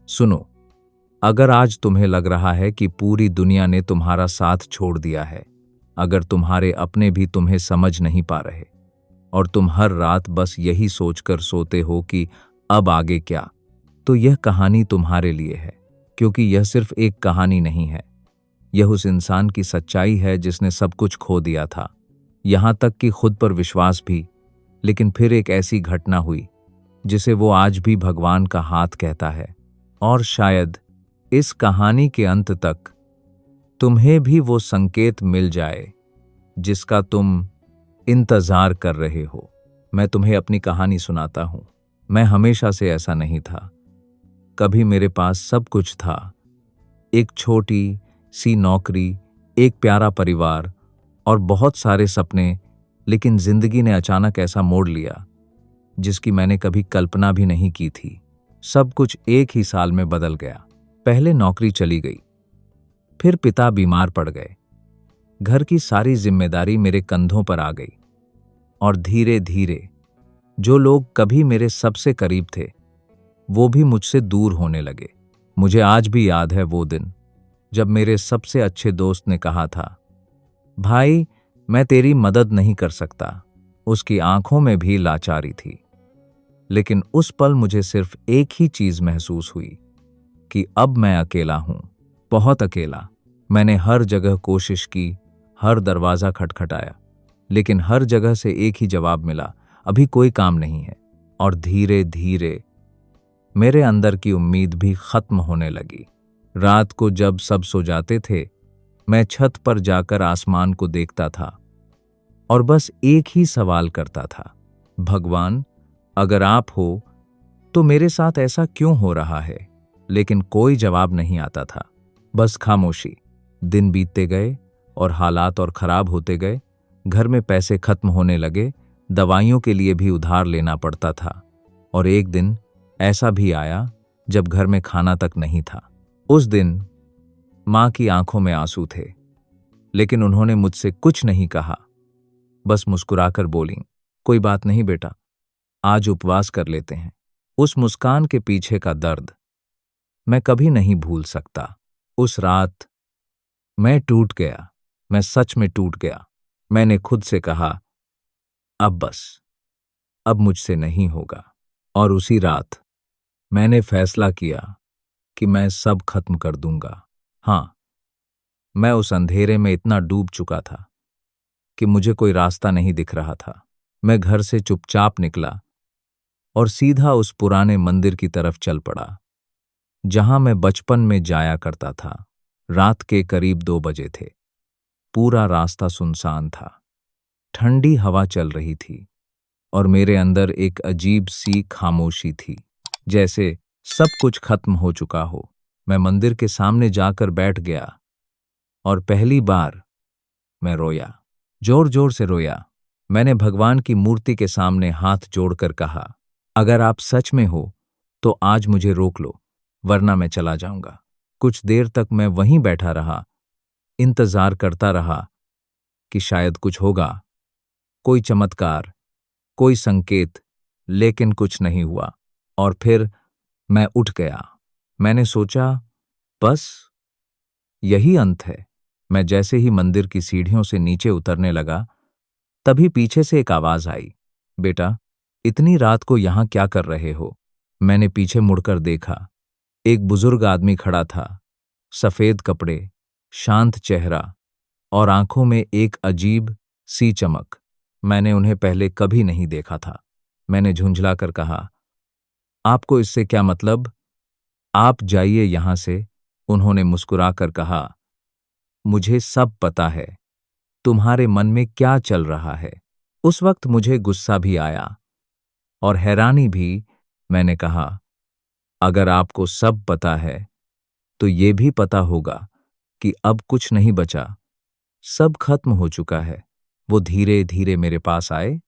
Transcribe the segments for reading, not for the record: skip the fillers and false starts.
सुनो, अगर आज तुम्हें लग रहा है कि पूरी दुनिया ने तुम्हारा साथ छोड़ दिया है, अगर तुम्हारे अपने भी तुम्हें समझ नहीं पा रहे और तुम हर रात बस यही सोचकर सोते हो कि अब आगे क्या, तो यह कहानी तुम्हारे लिए है। क्योंकि यह सिर्फ एक कहानी नहीं है, यह उस इंसान की सच्चाई है जिसने सब कुछ खो दिया था, यहां तक कि खुद पर विश्वास भी। लेकिन फिर एक ऐसी घटना हुई जिसे वो आज भी भगवान का हाथ कहता है। और शायद इस कहानी के अंत तक तुम्हें भी वो संकेत मिल जाए जिसका तुम इंतजार कर रहे हो। मैं तुम्हें अपनी कहानी सुनाता हूं। मैं हमेशा से ऐसा नहीं था। कभी मेरे पास सब कुछ था, एक छोटी सी नौकरी, एक प्यारा परिवार और बहुत सारे सपने। लेकिन जिंदगी ने अचानक ऐसा मोड़ लिया जिसकी मैंने कभी कल्पना भी नहीं की थी। सब कुछ एक ही साल में बदल गया। पहले नौकरी चली गई, फिर पिता बीमार पड़ गए, घर की सारी जिम्मेदारी मेरे कंधों पर आ गई और धीरे धीरे जो लोग कभी मेरे सबसे करीब थे वो भी मुझसे दूर होने लगे। मुझे आज भी याद है वो दिन जब मेरे सबसे अच्छे दोस्त ने कहा था, भाई मैं तेरी मदद नहीं कर सकता। उसकी आंखों में भी लाचारी थी। लेकिन उस पल मुझे सिर्फ एक ही चीज महसूस हुई कि अब मैं अकेला हूं, बहुत अकेला। मैंने हर जगह कोशिश की, हर दरवाजा खटखटाया, लेकिन हर जगह से एक ही जवाब मिला, अभी कोई काम नहीं है। और धीरे धीरे मेरे अंदर की उम्मीद भी खत्म होने लगी। रात को जब सब सो जाते थे, मैं छत पर जाकर आसमान को देखता था और बस एक ही सवाल करता था, भगवान अगर आप हो तो मेरे साथ ऐसा क्यों हो रहा है। लेकिन कोई जवाब नहीं आता था, बस खामोशी। दिन बीतते गए और हालात और खराब होते गए। घर में पैसे खत्म होने लगे, दवाइयों के लिए भी उधार लेना पड़ता था। और एक दिन ऐसा भी आया जब घर में खाना तक नहीं था। उस दिन माँ की आंखों में आंसू थे, लेकिन उन्होंने मुझसे कुछ नहीं कहा, बस मुस्कुराकर बोली, कोई बात नहीं बेटा, आज उपवास कर लेते हैं। उस मुस्कान के पीछे का दर्द मैं कभी नहीं भूल सकता। उस रात मैं टूट गया, मैं सच में टूट गया। मैंने खुद से कहा, अब बस, अब मुझसे नहीं होगा। और उसी रात मैंने फैसला किया कि मैं सब खत्म कर दूंगा। हाँ, मैं उस अंधेरे में इतना डूब चुका था कि मुझे कोई रास्ता नहीं दिख रहा था। मैं घर से चुपचाप निकला और सीधा उस पुराने मंदिर की तरफ चल पड़ा जहां मैं बचपन में जाया करता था। रात के करीब 2 बजे थे। पूरा रास्ता सुनसान था। ठंडी हवा चल रही थी और मेरे अंदर एक अजीब सी खामोशी थी, जैसे सब कुछ खत्म हो चुका हो। मैं मंदिर के सामने जाकर बैठ गया और पहली बार मैं रोया, जोर जोर से रोया। मैंने भगवान की मूर्ति के सामने हाथ जोड़कर कहा, अगर आप सच में हो तो आज मुझे रोक लो, वरना मैं चला जाऊंगा। कुछ देर तक मैं वहीं बैठा रहा, इंतजार करता रहा कि शायद कुछ होगा, कोई चमत्कार, कोई संकेत। लेकिन कुछ नहीं हुआ। और फिर मैं उठ गया। मैंने सोचा, बस यही अंत है। मैं जैसे ही मंदिर की सीढ़ियों से नीचे उतरने लगा, तभी पीछे से एक आवाज आई, बेटा इतनी रात को यहां क्या कर रहे हो। मैंने पीछे मुड़कर देखा। एक बुजुर्ग आदमी खड़ा था, सफेद कपड़े, शांत चेहरा और आंखों में एक अजीब सी चमक। मैंने उन्हें पहले कभी नहीं देखा था। मैंने झुंझलाकर कहा, आपको इससे क्या मतलब, आप जाइए यहां से। उन्होंने मुस्कुराकर कहा, मुझे सब पता है तुम्हारे मन में क्या चल रहा है। उस वक्त मुझे गुस्सा भी आया और हैरानी भी। मैंने कहा, अगर आपको सब पता है तो ये भी पता होगा कि अब कुछ नहीं बचा, सब खत्म हो चुका है। वो धीरे धीरे मेरे पास आए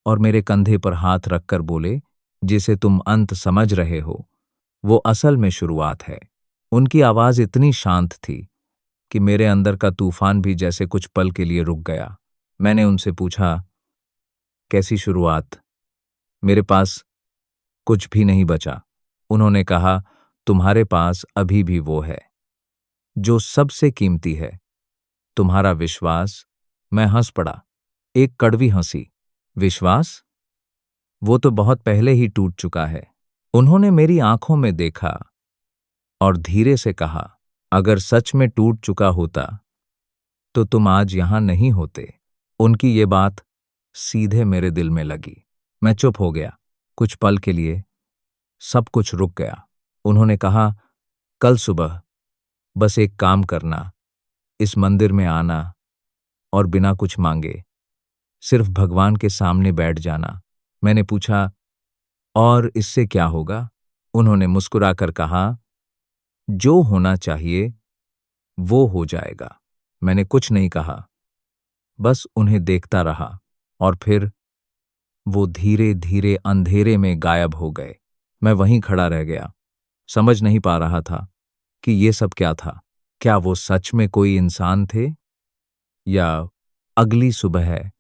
और मेरे कंधे पर हाथ रखकर बोले, जिसे तुम अंत समझ रहे हो वो असल में शुरुआत है। उनकी आवाज इतनी शांत थी कि मेरे अंदर का तूफान भी जैसे कुछ पल के लिए रुक गया। मैंने उनसे पूछा, कैसी शुरुआत। मेरे पास कुछ भी नहीं बचा। उन्होंने कहा, तुम्हारे पास अभी भी वो है जो सबसे कीमती है, तुम्हारा विश्वास। मैं हंस पड़ा, एक कड़वी हंसी। विश्वास? वो तो बहुत पहले ही टूट चुका है। उन्होंने मेरी आंखों में देखा और धीरे से कहा, अगर सच में टूट चुका होता तो तुम आज यहां नहीं होते। उनकी ये बात सीधे मेरे दिल में लगी। मैं चुप हो गया। कुछ पल के लिए सब कुछ रुक गया। उन्होंने कहा, कल सुबह बस एक काम करना, इस मंदिर में आना और बिना कुछ मांगे सिर्फ भगवान के सामने बैठ जाना। मैंने पूछा, और इससे क्या होगा? उन्होंने मुस्कुराकर कहा, जो होना चाहिए वो हो जाएगा। मैंने कुछ नहीं कहा, बस उन्हें देखता रहा और फिर वो धीरे धीरे अंधेरे में गायब हो गए। मैं वहीं खड़ा रह गया, समझ नहीं पा रहा था कि ये सब क्या था। क्या वो सच में कोई इंसान थे या अगली सुबह है?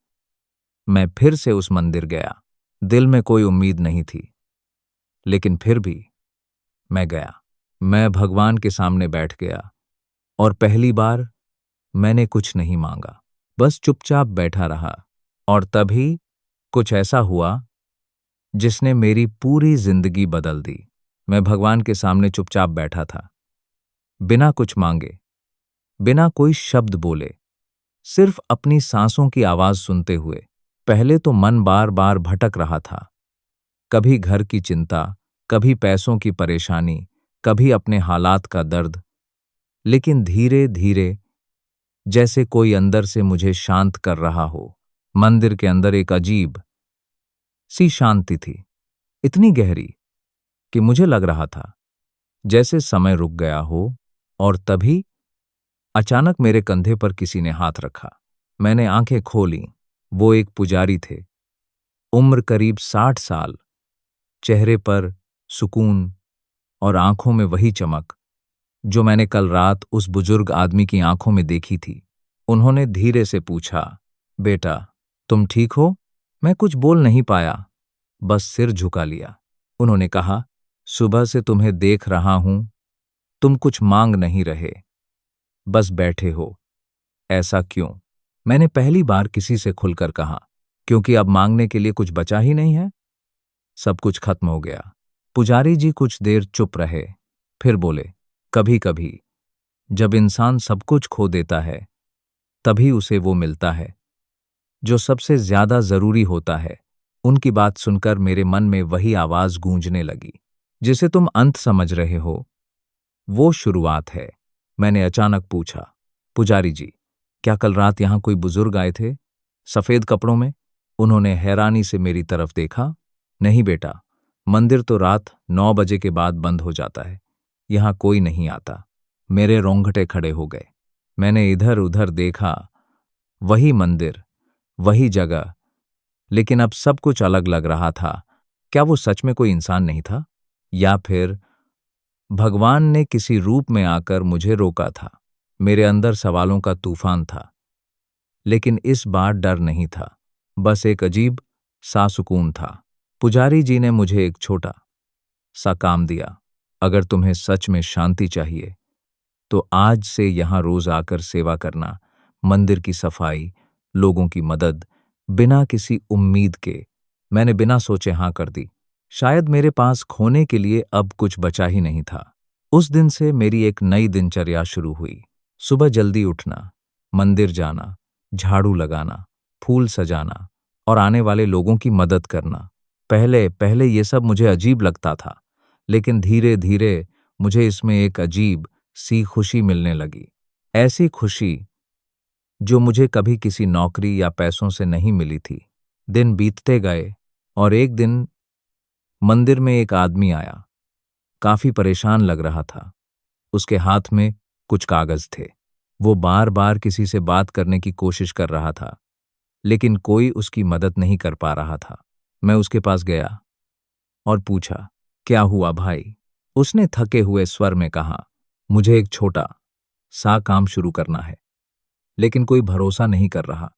मैं फिर से उस मंदिर गया। दिल में कोई उम्मीद नहीं थी, लेकिन फिर भी मैं गया। मैं भगवान के सामने बैठ गया और पहली बार मैंने कुछ नहीं मांगा, बस चुपचाप बैठा रहा। और तभी कुछ ऐसा हुआ जिसने मेरी पूरी जिंदगी बदल दी। मैं भगवान के सामने चुपचाप बैठा था, बिना कुछ मांगे, बिना कोई शब्द बोले, सिर्फ अपनी सांसों की आवाज सुनते हुए। पहले तो मन बार बार भटक रहा था, कभी घर की चिंता, कभी पैसों की परेशानी, कभी अपने हालात का दर्द। लेकिन धीरे धीरे जैसे कोई अंदर से मुझे शांत कर रहा हो। मंदिर के अंदर एक अजीब सी शांति थी, इतनी गहरी कि मुझे लग रहा था जैसे समय रुक गया हो। और तभी अचानक मेरे कंधे पर किसी ने हाथ रखा। मैंने आंखें खोलीं। वो एक पुजारी थे, उम्र करीब 60 साल, चेहरे पर सुकून और आंखों में वही चमक जो मैंने कल रात उस बुजुर्ग आदमी की आंखों में देखी थी। उन्होंने धीरे से पूछा, बेटा तुम ठीक हो? मैं कुछ बोल नहीं पाया, बस सिर झुका लिया। उन्होंने कहा, सुबह से तुम्हें देख रहा हूं, तुम कुछ मांग नहीं रहे, बस बैठे हो। ऐसा क्यों? मैंने पहली बार किसी से खुलकर कहा, क्योंकि अब मांगने के लिए कुछ बचा ही नहीं है। सब कुछ खत्म हो गया। पुजारी जी कुछ देर चुप रहे, फिर बोले, कभी कभी जब इंसान सब कुछ खो देता है, तभी उसे वो मिलता है जो सबसे ज्यादा जरूरी होता है। उनकी बात सुनकर मेरे मन में वही आवाज गूंजने लगी, जिसे तुम अंत समझ रहे हो, वो शुरुआत है। मैंने अचानक पूछा, पुजारी जी, क्या कल रात यहां कोई बुजुर्ग आए थे, सफेद कपड़ों में? उन्होंने हैरानी से मेरी तरफ देखा। नहीं बेटा, मंदिर तो रात 9 बजे के बाद बंद हो जाता है, यहां कोई नहीं आता। मेरे रोंगटे खड़े हो गए। मैंने इधर उधर देखा, वही मंदिर, वही जगह, लेकिन अब सब कुछ अलग लग रहा था। क्या वो सच में कोई इंसान नहीं था, या फिर भगवान ने किसी रूप में आकर मुझे रोका था? मेरे अंदर सवालों का तूफान था, लेकिन इस बार डर नहीं था, बस एक अजीब सा सुकून था। पुजारी जी ने मुझे एक छोटा सा काम दिया। अगर तुम्हें सच में शांति चाहिए तो आज से यहां रोज आकर सेवा करना, मंदिर की सफाई, लोगों की मदद, बिना किसी उम्मीद के। मैंने बिना सोचे हां कर दी। शायद मेरे पास खोने के लिए अब कुछ बचा ही नहीं था। उस दिन से मेरी एक नई दिनचर्या शुरू हुई। सुबह जल्दी उठना, मंदिर जाना, झाड़ू लगाना, फूल सजाना और आने वाले लोगों की मदद करना। पहले पहले ये सब मुझे अजीब लगता था, लेकिन धीरे धीरे मुझे इसमें एक अजीब सी खुशी मिलने लगी। ऐसी खुशी जो मुझे कभी किसी नौकरी या पैसों से नहीं मिली थी। दिन बीतते गए और एक दिन मंदिर में एक आदमी आया। काफी परेशान लग रहा था। उसके हाथ में कुछ कागज थे। वो बार बार किसी से बात करने की कोशिश कर रहा था, लेकिन कोई उसकी मदद नहीं कर पा रहा था। मैं उसके पास गया और पूछा, क्या हुआ भाई? उसने थके हुए स्वर में कहा, मुझे एक छोटा सा काम शुरू करना है, लेकिन कोई भरोसा नहीं कर रहा,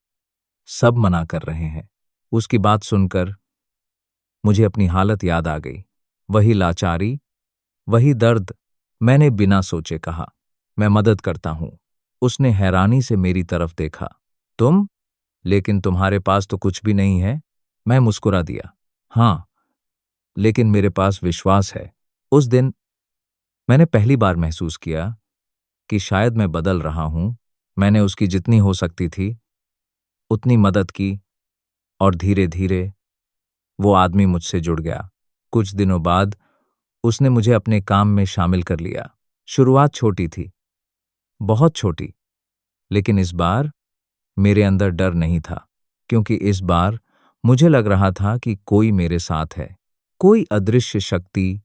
सब मना कर रहे हैं। उसकी बात सुनकर मुझे अपनी हालत याद आ गई। वही लाचारी, वही दर्द। मैंने बिना सोचे कहा, मैं मदद करता हूं। उसने हैरानी से मेरी तरफ देखा। तुम? लेकिन तुम्हारे पास तो कुछ भी नहीं है। मैं मुस्कुरा दिया। हाँ, लेकिन मेरे पास विश्वास है। उस दिन मैंने पहली बार महसूस किया कि शायद मैं बदल रहा हूं। मैंने उसकी जितनी हो सकती थी उतनी मदद की, और धीरे धीरे वो आदमी मुझसे जुड़ गया। कुछ दिनों बाद उसने मुझे अपने काम में शामिल कर लिया। शुरुआत छोटी थी, बहुत छोटी, लेकिन इस बार मेरे अंदर डर नहीं था, क्योंकि इस बार मुझे लग रहा था कि कोई मेरे साथ है, कोई अदृश्य शक्ति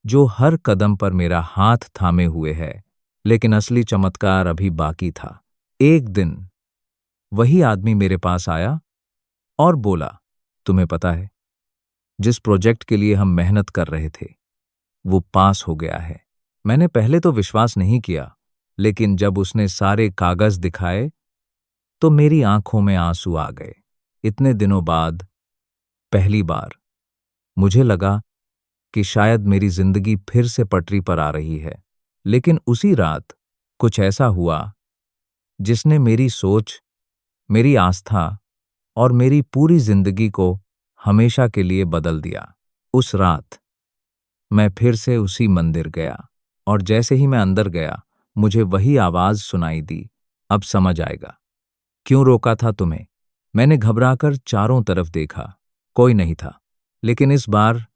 जो हर कदम पर मेरा हाथ थामे हुए है। लेकिन असली चमत्कार अभी बाकी था। एक दिन वही आदमी मेरे पास आया और बोला, तुम्हें पता है, जिस प्रोजेक्ट के लिए हम मेहनत कर रहे थे वो पास हो गया है। मैंने पहले तो विश्वास नहीं किया, लेकिन जब उसने सारे कागज दिखाए तो मेरी आंखों में आंसू आ गए। इतने दिनों बाद पहली बार मुझे लगा कि शायद मेरी जिंदगी फिर से पटरी पर आ रही है। लेकिन उसी रात कुछ ऐसा हुआ जिसने मेरी सोच, मेरी आस्था और मेरी पूरी जिंदगी को हमेशा के लिए बदल दिया। उस रात मैं फिर से उसी मंदिर गया, और जैसे ही मैं अंदर गया मुझे वही आवाज सुनाई दी। अब समझ आएगा क्यों रोका था तुम्हें। मैंने घबराकर चारों तरफ देखा, कोई नहीं था। लेकिन इस बार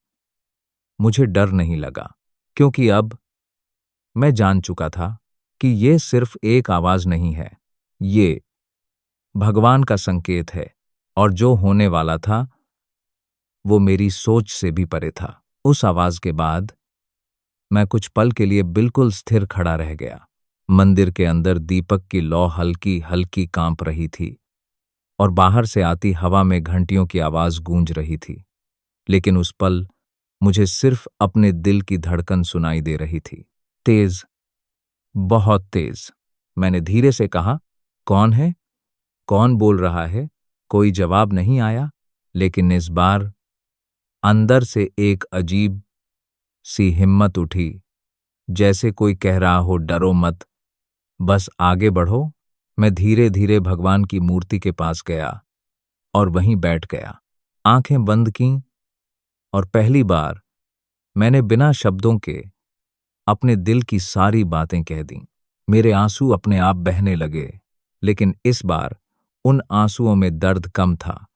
मुझे डर नहीं लगा, क्योंकि अब मैं जान चुका था कि ये सिर्फ एक आवाज नहीं है, ये भगवान का संकेत है। और जो होने वाला था वो मेरी सोच से भी परे था। उस आवाज के बाद मैं कुछ पल के लिए बिल्कुल स्थिर खड़ा रह गया। मंदिर के अंदर दीपक की लौ हल्की हल्की कांप रही थी, और बाहर से आती हवा में घंटियों की आवाज गूंज रही थी। लेकिन उस पल मुझे सिर्फ अपने दिल की धड़कन सुनाई दे रही थी, तेज, बहुत तेज। मैंने धीरे से कहा, कौन है? कौन बोल रहा है? कोई जवाब नहीं आया। लेकिन इस बार अंदर से एक अजीब सी हिम्मत उठी, जैसे कोई कह रहा हो, डरो मत, बस आगे बढ़ो। मैं धीरे धीरे भगवान की मूर्ति के पास गया और वहीं बैठ गया। आंखें बंद कीं, और पहली बार मैंने बिना शब्दों के अपने दिल की सारी बातें कह दीं। मेरे आंसू अपने आप बहने लगे, लेकिन इस बार उन आंसुओं में दर्द कम था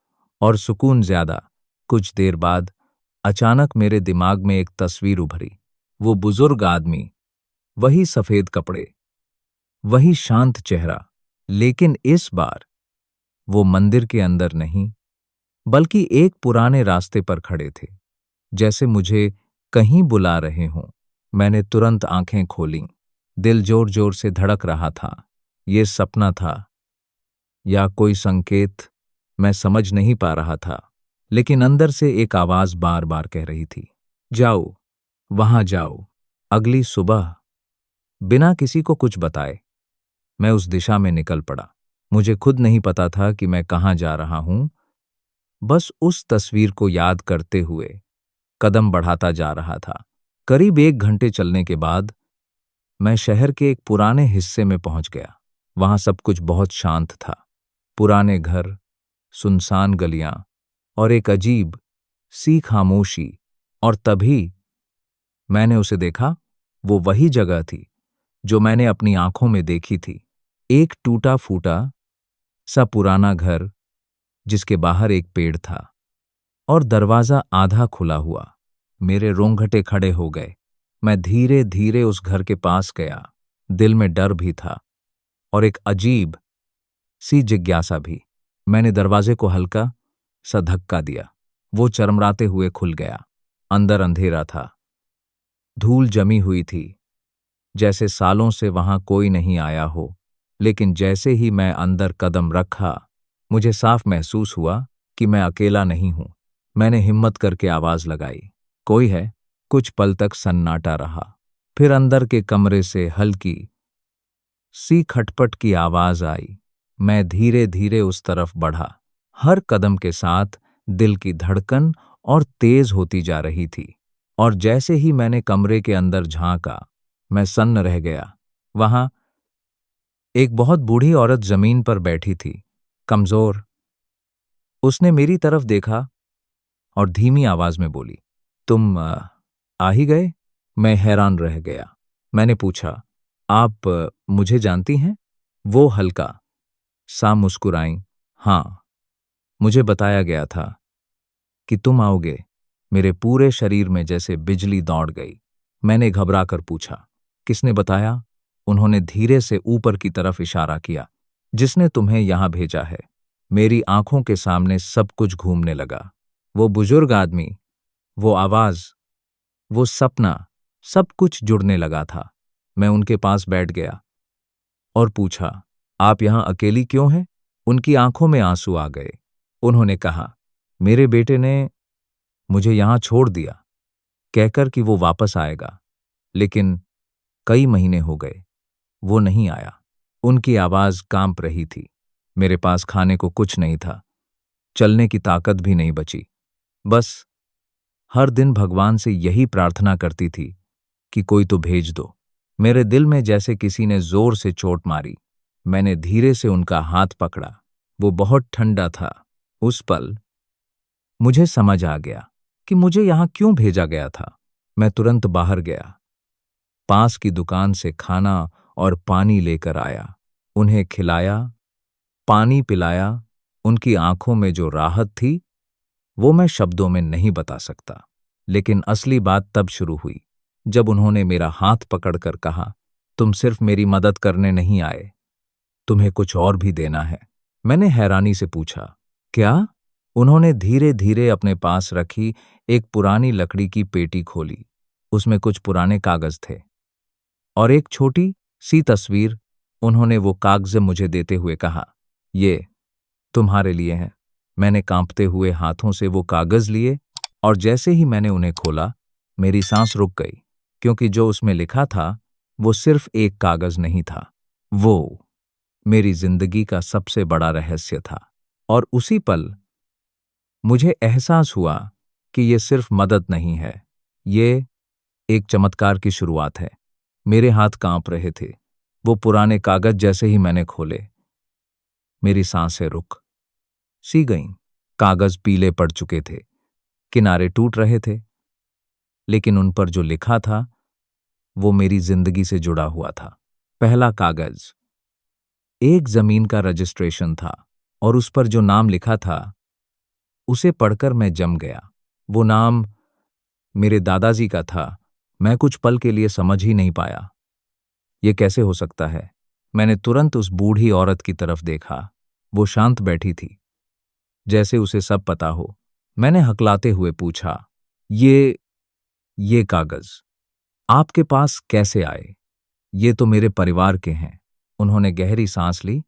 और सुकून ज्यादा। कुछ देर बाद अचानक मेरे दिमाग में एक तस्वीर उभरी। वो बुजुर्ग आदमी, वही सफेद कपड़े, वही शांत चेहरा। लेकिन इस बार वो मंदिर के अंदर नहीं, बल्कि एक पुराने रास्ते पर खड़े थे, जैसे मुझे कहीं बुला रहे हों। मैंने तुरंत आंखें खोलीं। दिल जोर जोर से धड़क रहा था। ये सपना था या कोई संकेत, मैं समझ नहीं पा रहा था। लेकिन अंदर से एक आवाज बार बार कह रही थी, जाओ, वहां जाओ। अगली सुबह बिना किसी को कुछ बताए मैं उस दिशा में निकल पड़ा। मुझे खुद नहीं पता था कि मैं कहाँ जा रहा हूं, बस उस तस्वीर को याद करते हुए कदम बढ़ाता जा रहा था। करीब 1 घंटे चलने के बाद मैं शहर के एक पुराने हिस्से में पहुंच गया। वहां सब कुछ बहुत शांत था। पुराने घर, सुनसान गलियां और एक अजीब सी खामोशी। और तभी मैंने उसे देखा। वो वही जगह थी जो मैंने अपनी आंखों में देखी थी। एक टूटा फूटा सा पुराना घर, जिसके बाहर एक पेड़ था और दरवाजा आधा खुला हुआ। मेरे रोंगटे खड़े हो गए। मैं धीरे धीरे उस घर के पास गया। दिल में डर भी था और एक अजीब सी जिज्ञासा भी। मैंने दरवाजे को हल्का सा धक्का दिया। वो चरमराते हुए खुल गया। अंदर अंधेरा था, धूल जमी हुई थी, जैसे सालों से वहां कोई नहीं आया हो। लेकिन जैसे ही मैं अंदर कदम रखा, मुझे साफ महसूस हुआ कि मैं अकेला नहीं हूं। मैंने हिम्मत करके आवाज लगाई, कोई है? कुछ पल तक सन्नाटा रहा। फिर अंदर के कमरे से हल्की सी खटपट की आवाज आई। मैं धीरे धीरे उस तरफ बढ़ा। हर कदम के साथ दिल की धड़कन और तेज होती जा रही थी। और जैसे ही मैंने कमरे के अंदर झांका, मैं सन्न रह गया। वहां एक बहुत बूढ़ी औरत जमीन पर बैठी थी, कमजोर। उसने मेरी तरफ देखा और धीमी आवाज में बोली, तुम आ ही गए? मैं हैरान रह गया। मैंने पूछा, आप मुझे जानती हैं? वो हल्का सा मुस्कुराई। हाँ, मुझे बताया गया था कि तुम आओगे। मेरे पूरे शरीर में जैसे बिजली दौड़ गई। मैंने घबराकर पूछा, किसने बताया? उन्होंने धीरे से ऊपर की तरफ इशारा किया। जिसने तुम्हें यहां भेजा है। मेरी आंखों के सामने सब कुछ घूमने लगा। वो बुजुर्ग आदमी, वो आवाज, वो सपना, सब कुछ जुड़ने लगा था। मैं उनके पास बैठ गया और पूछा, आप यहां अकेली क्यों हैं? उनकी आंखों में आंसू आ गए। उन्होंने कहा, मेरे बेटे ने मुझे यहां छोड़ दिया, कहकर कि वो वापस आएगा, लेकिन कई महीने हो गए, वो नहीं आया। उनकी आवाज कांप रही थी। मेरे पास खाने को कुछ नहीं था, चलने की ताकत भी नहीं बची। बस हर दिन भगवान से यही प्रार्थना करती थी कि कोई तो भेज दो। मेरे दिल में जैसे किसी ने जोर से चोट मारी। मैंने धीरे से उनका हाथ पकड़ा। वो बहुत ठंडा था। उस पल मुझे समझ आ गया कि मुझे यहां क्यों भेजा गया था। मैं तुरंत बाहर गया, पास की दुकान से खाना और पानी लेकर आया। उन्हें खिलाया, पानी पिलाया। उनकी आंखों में जो राहत थी, वो मैं शब्दों में नहीं बता सकता। लेकिन असली बात तब शुरू हुई, जब उन्होंने मेरा हाथ पकड़कर कहा, तुम सिर्फ मेरी मदद करने नहीं आए, तुम्हें कुछ और भी देना है। मैंने हैरानी से पूछा, क्या? उन्होंने धीरे धीरे अपने पास रखी एक पुरानी लकड़ी की पेटी खोली। उसमें कुछ पुराने कागज थे और एक छोटी सी तस्वीर। उन्होंने वो कागज मुझे देते हुए कहा, ये तुम्हारे लिए है। मैंने कांपते हुए हाथों से वो कागज लिए और जैसे ही मैंने उन्हें खोला, मेरी सांस रुक गई, क्योंकि जो उसमें लिखा था वो सिर्फ एक कागज नहीं था, वो मेरी जिंदगी का सबसे बड़ा रहस्य था। और उसी पल मुझे एहसास हुआ कि ये सिर्फ मदद नहीं है, ये एक चमत्कार की शुरुआत है। मेरे हाथ कांप रहे थे। वो पुराने कागज जैसे ही मैंने खोले, मेरी सांसें रुक सी गईं। कागज पीले पड़ चुके थे, किनारे टूट रहे थे, लेकिन उन पर जो लिखा था वो मेरी जिंदगी से जुड़ा हुआ था। पहला कागज एक जमीन का रजिस्ट्रेशन था और उस पर जो नाम लिखा था उसे पढ़कर मैं जम गया। वो नाम मेरे दादाजी का था। मैं कुछ पल के लिए समझ ही नहीं पाया, ये कैसे हो सकता है। मैंने तुरंत उस बूढ़ी औरत की तरफ देखा। वो शांत बैठी थी, जैसे उसे सब पता हो। मैंने हकलाते हुए पूछा, ये कागज आपके पास कैसे आए? ये तो मेरे परिवार के हैं। उन्होंने गहरी सांस ली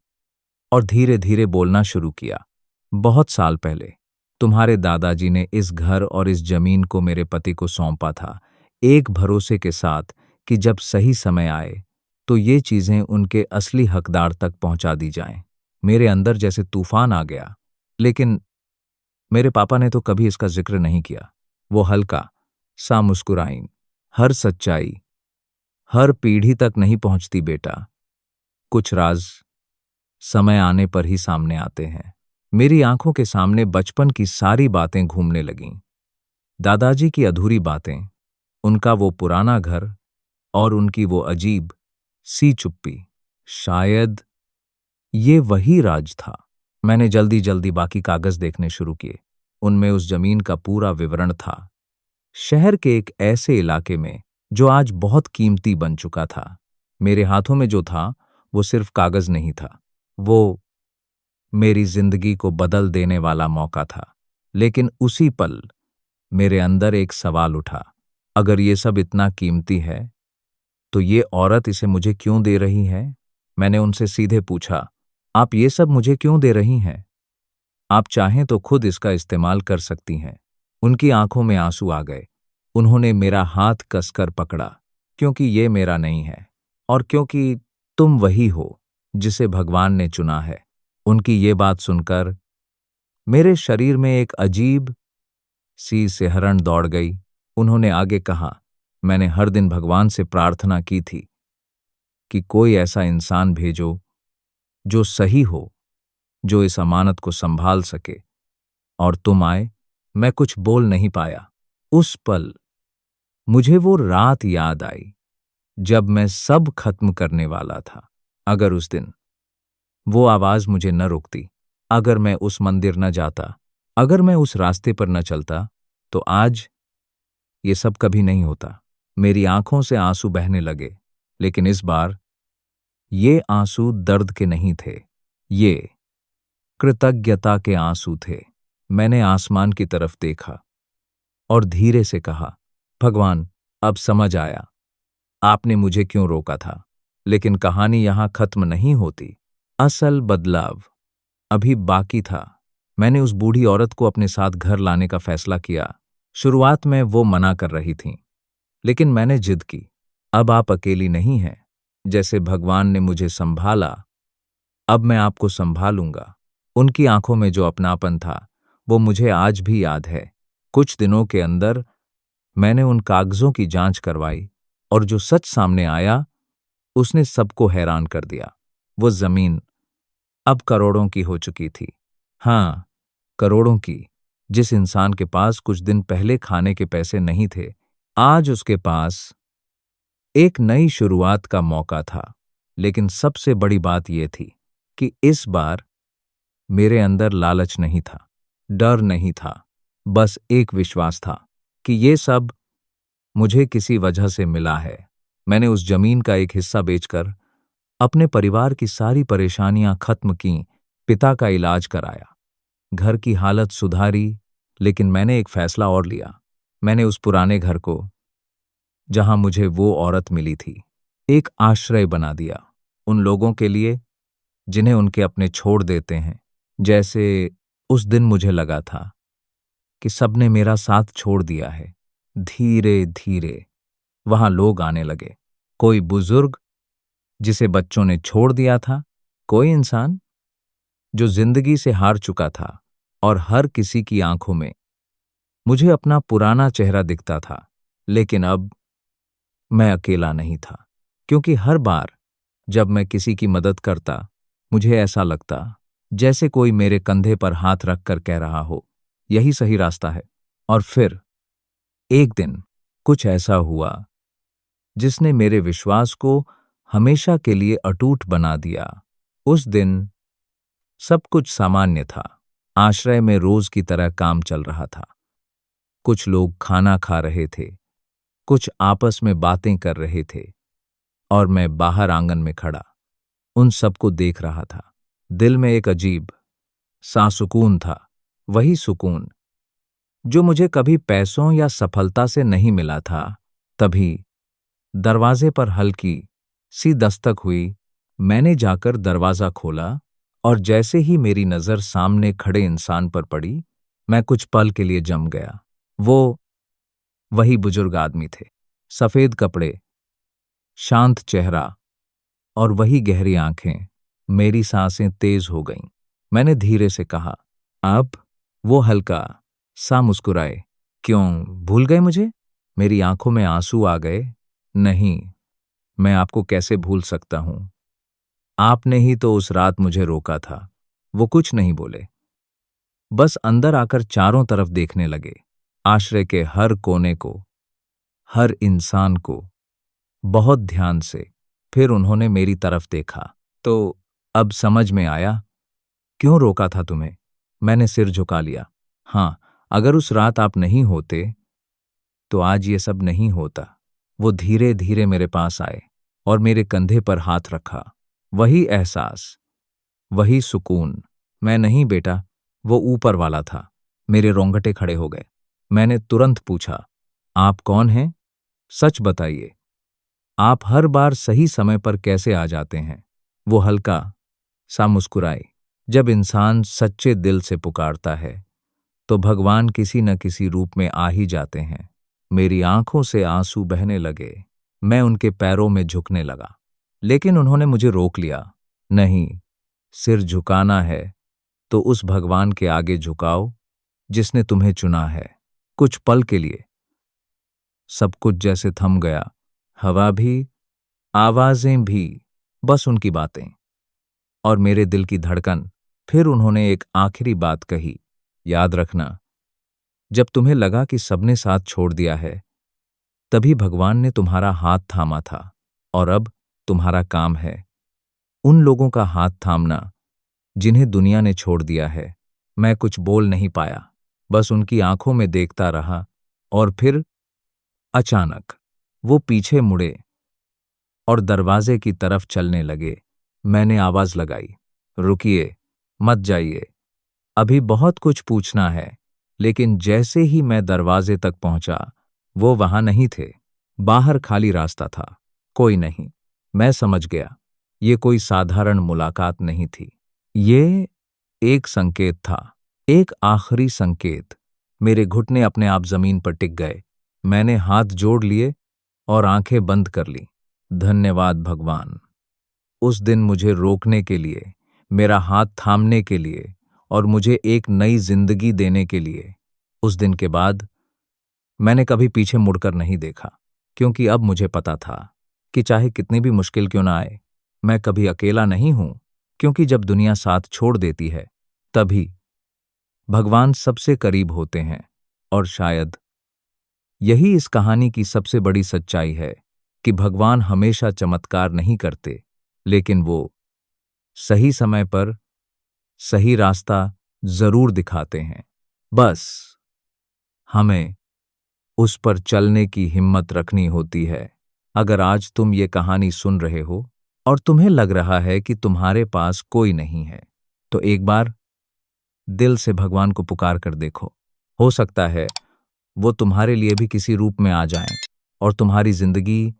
और धीरे धीरे बोलना शुरू किया। बहुत साल पहले तुम्हारे दादाजी ने इस घर और इस जमीन को मेरे पति को सौंपा था, एक भरोसे के साथ कि जब सही समय आए तो ये चीजें उनके असली हकदार तक पहुंचा दी जाएं। मेरे अंदर जैसे तूफान आ गया, लेकिन मेरे पापा ने तो कभी इसका जिक्र नहीं किया। वो हल्का सा मुस्कुराईं, हर सच्चाई हर पीढ़ी तक नहीं पहुंचती बेटा, कुछ राज समय आने पर ही सामने आते हैं। मेरी आंखों के सामने बचपन की सारी बातें घूमने लगीं। दादाजी की अधूरी बातें, उनका वो पुराना घर और उनकी वो अजीब सी चुप्पी। शायद ये वही राज था। मैंने जल्दी जल्दी बाकी कागज देखने शुरू किए। उनमें उस जमीन का पूरा विवरण था, शहर के एक ऐसे इलाके में जो आज बहुत कीमती बन चुका था। मेरे हाथों में जो था वो सिर्फ कागज नहीं था, वो मेरी जिंदगी को बदल देने वाला मौका था। लेकिन उसी पल मेरे अंदर एक सवाल उठा, अगर ये सब इतना कीमती है तो ये औरत इसे मुझे क्यों दे रही है? मैंने उनसे सीधे पूछा, आप ये सब मुझे क्यों दे रही हैं? आप चाहें तो खुद इसका इस्तेमाल कर सकती हैं। उनकी आंखों में आंसू आ गए। उन्होंने मेरा हाथ कसकर पकड़ा, क्योंकि ये मेरा नहीं है और क्योंकि तुम वही हो जिसे भगवान ने चुना है। उनकी ये बात सुनकर मेरे शरीर में एक अजीब सी सिहरन दौड़ गई। उन्होंने आगे कहा, मैंने हर दिन भगवान से प्रार्थना की थी कि कोई ऐसा इंसान भेजो जो सही हो, जो इस अमानत को संभाल सके, और तुम आए। मैं कुछ बोल नहीं पाया। उस पल मुझे वो रात याद आई जब मैं सब खत्म करने वाला था। अगर उस दिन वो आवाज मुझे न रोकती, अगर मैं उस मंदिर न जाता, अगर मैं उस रास्ते पर न चलता, तो आज ये सब कभी नहीं होता। मेरी आंखों से आंसू बहने लगे, लेकिन इस बार ये आंसू दर्द के नहीं थे, ये कृतज्ञता के आंसू थे। मैंने आसमान की तरफ देखा और धीरे से कहा, भगवान, अब समझ आया आपने मुझे क्यों रोका था। लेकिन कहानी यहां खत्म नहीं होती। असल बदलाव अभी बाकी था। मैंने उस बूढ़ी औरत को अपने साथ घर लाने का फैसला किया। शुरुआत में वो मना कर रही थी, लेकिन मैंने जिद की। अब आप अकेली नहीं हैं। जैसे भगवान ने मुझे संभाला, अब मैं आपको संभालूंगा। उनकी आंखों में जो अपनापन था, वो मुझे आज भी याद है। कुछ दिनों के अंदर मैंने उन कागजों की जांच करवाई, और जो सच सामने आया, उसने सबको हैरान कर दिया। वो जमीन अब करोड़ों की हो चुकी थी। हाँ, करोड़ों की। जिस इंसान के पास कुछ दिन पहले खाने के पैसे नहीं थे, आज उसके पास एक नई शुरुआत का मौका था। लेकिन सबसे बड़ी बात यह थी कि इस बार मेरे अंदर लालच नहीं था, डर नहीं था, बस एक विश्वास था कि ये सब मुझे किसी वजह से मिला है। मैंने उस जमीन का एक हिस्सा बेचकर अपने परिवार की सारी परेशानियां खत्म की, पिता का इलाज कराया, घर की हालत सुधारी। लेकिन मैंने एक फैसला और लिया। मैंने उस पुराने घर को, जहां मुझे वो औरत मिली थी, एक आश्रय बना दिया। उन लोगों के लिए जिन्हें उनके अपने छोड़ देते हैं। जैसे उस दिन मुझे लगा था कि सबने मेरा साथ छोड़ दिया है। धीरे धीरे वहां लोग आने लगे। कोई बुजुर्ग जिसे बच्चों ने छोड़ दिया था, कोई इंसान जो जिंदगी से हार चुका था, और हर किसी की आंखों में मुझे अपना पुराना चेहरा दिखता था। लेकिन अब मैं अकेला नहीं था, क्योंकि हर बार जब मैं किसी की मदद करता, मुझे ऐसा लगता जैसे कोई मेरे कंधे पर हाथ रखकर कह रहा हो, यही सही रास्ता है। और फिर एक दिन कुछ ऐसा हुआ जिसने मेरे विश्वास को हमेशा के लिए अटूट बना दिया। उस दिन सब कुछ सामान्य था। आश्रय में रोज की तरह काम चल रहा था। कुछ लोग खाना खा रहे थे, कुछ आपस में बातें कर रहे थे, और मैं बाहर आंगन में खड़ा उन सबको देख रहा था। दिल में एक अजीब सा सुकून था, वही सुकून जो मुझे कभी पैसों या सफलता से नहीं मिला था। तभी दरवाजे पर हल्की सी दस्तक हुई। मैंने जाकर दरवाजा खोला, और जैसे ही मेरी नजर सामने खड़े इंसान पर पड़ी, मैं कुछ पल के लिए जम गया। वो वही बुजुर्ग आदमी थे, सफेद कपड़े, शांत चेहरा, और वही गहरी आंखें। मेरी सांसें तेज हो गईं। मैंने धीरे से कहा, अब? वो हल्का सा मुस्कुराए। क्यों, भूल गए मुझे? मेरी आंखों में आंसू आ गए। नहीं, मैं आपको कैसे भूल सकता हूं? आपने ही तो उस रात मुझे रोका था। वो कुछ नहीं बोले, बस अंदर आकर चारों तरफ देखने लगे, आश्रय के हर कोने को, हर इंसान को, बहुत ध्यान से। फिर उन्होंने मेरी तरफ देखा। तो अब समझ में आया क्यों रोका था तुम्हें? मैंने सिर झुका लिया। हाँ, अगर उस रात आप नहीं होते, तो आज ये सब नहीं होता। वो धीरे धीरे मेरे पास आए और मेरे कंधे पर हाथ रखा। वही एहसास, वही सुकून। मैं नहीं बेटा, वो ऊपर वाला था। मेरे रोंगटे खड़े हो गए। मैंने तुरंत पूछा, आप कौन हैं? सच बताइए, आप हर बार सही समय पर कैसे आ जाते हैं? वो हल्का सा मुस्कुराए। जब इंसान सच्चे दिल से पुकारता है, तो भगवान किसी न किसी रूप में आ ही जाते हैं। मेरी आंखों से आंसू बहने लगे। मैं उनके पैरों में झुकने लगा, लेकिन उन्होंने मुझे रोक लिया। नहीं, सिर झुकाना है तो उस भगवान के आगे झुकाओ जिसने तुम्हें चुना है। कुछ पल के लिए सब कुछ जैसे थम गया, हवा भी, आवाजें भी, बस उनकी बातें और मेरे दिल की धड़कन। फिर उन्होंने एक आखिरी बात कही, याद रखना, जब तुम्हें लगा कि सबने साथ छोड़ दिया है, तभी भगवान ने तुम्हारा हाथ थामा था और अब तुम्हारा काम है उन लोगों का हाथ थामना जिन्हें दुनिया ने छोड़ दिया है। मैं कुछ बोल नहीं पाया, बस उनकी आंखों में देखता रहा और फिर अचानक वो पीछे मुड़े और दरवाजे की तरफ चलने लगे। मैंने आवाज लगाई, रुकिए, मत जाइए, अभी बहुत कुछ पूछना है। लेकिन जैसे ही मैं दरवाजे तक पहुंचा, वो वहां नहीं थे। बाहर खाली रास्ता था, कोई नहीं। मैं समझ गया, ये कोई साधारण मुलाकात नहीं थी। ये एक संकेत था, एक आखिरी संकेत। मेरे घुटने अपने आप जमीन पर टिक गए। मैंने हाथ जोड़ लिए और आंखें बंद कर ली। धन्यवाद भगवान, उस दिन मुझे रोकने के लिए, मेरा हाथ थामने के लिए और मुझे एक नई जिंदगी देने के लिए। उस दिन के बाद मैंने कभी पीछे मुड़कर नहीं देखा, क्योंकि अब मुझे पता था कि चाहे कितनी भी मुश्किल क्यों ना आए, मैं कभी अकेला नहीं हूं। क्योंकि जब दुनिया साथ छोड़ देती है, तभी भगवान सबसे करीब होते हैं। और शायद यही इस कहानी की सबसे बड़ी सच्चाई है कि भगवान हमेशा चमत्कार नहीं करते, लेकिन वो सही समय पर सही रास्ता जरूर दिखाते हैं। बस हमें उस पर चलने की हिम्मत रखनी होती है। अगर आज तुम ये कहानी सुन रहे हो और तुम्हें लग रहा है कि तुम्हारे पास कोई नहीं है, तो एक बार दिल से भगवान को पुकार कर देखो। हो सकता है वो तुम्हारे लिए भी किसी रूप में आ जाएं और तुम्हारी जिंदगी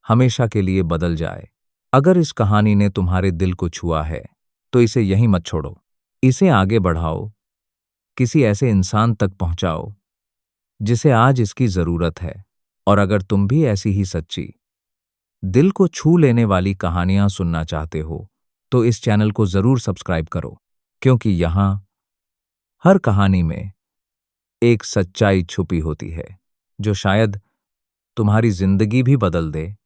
हमेशा के लिए बदल जाए। अगर इस कहानी ने तुम्हारे दिल को छुआ है, तो इसे यहीं मत छोड़ो। इसे आगे बढ़ाओ, किसी ऐसे इंसान तक पहुंचाओ जिसे आज इसकी जरूरत है। और अगर तुम भी ऐसी ही सच्ची, दिल को छू लेने वाली कहानियां सुनना चाहते हो, तो इस चैनल को जरूर सब्सक्राइब करो, क्योंकि यहां हर कहानी में एक सच्चाई छुपी होती है जो शायद तुम्हारी जिंदगी भी बदल दे।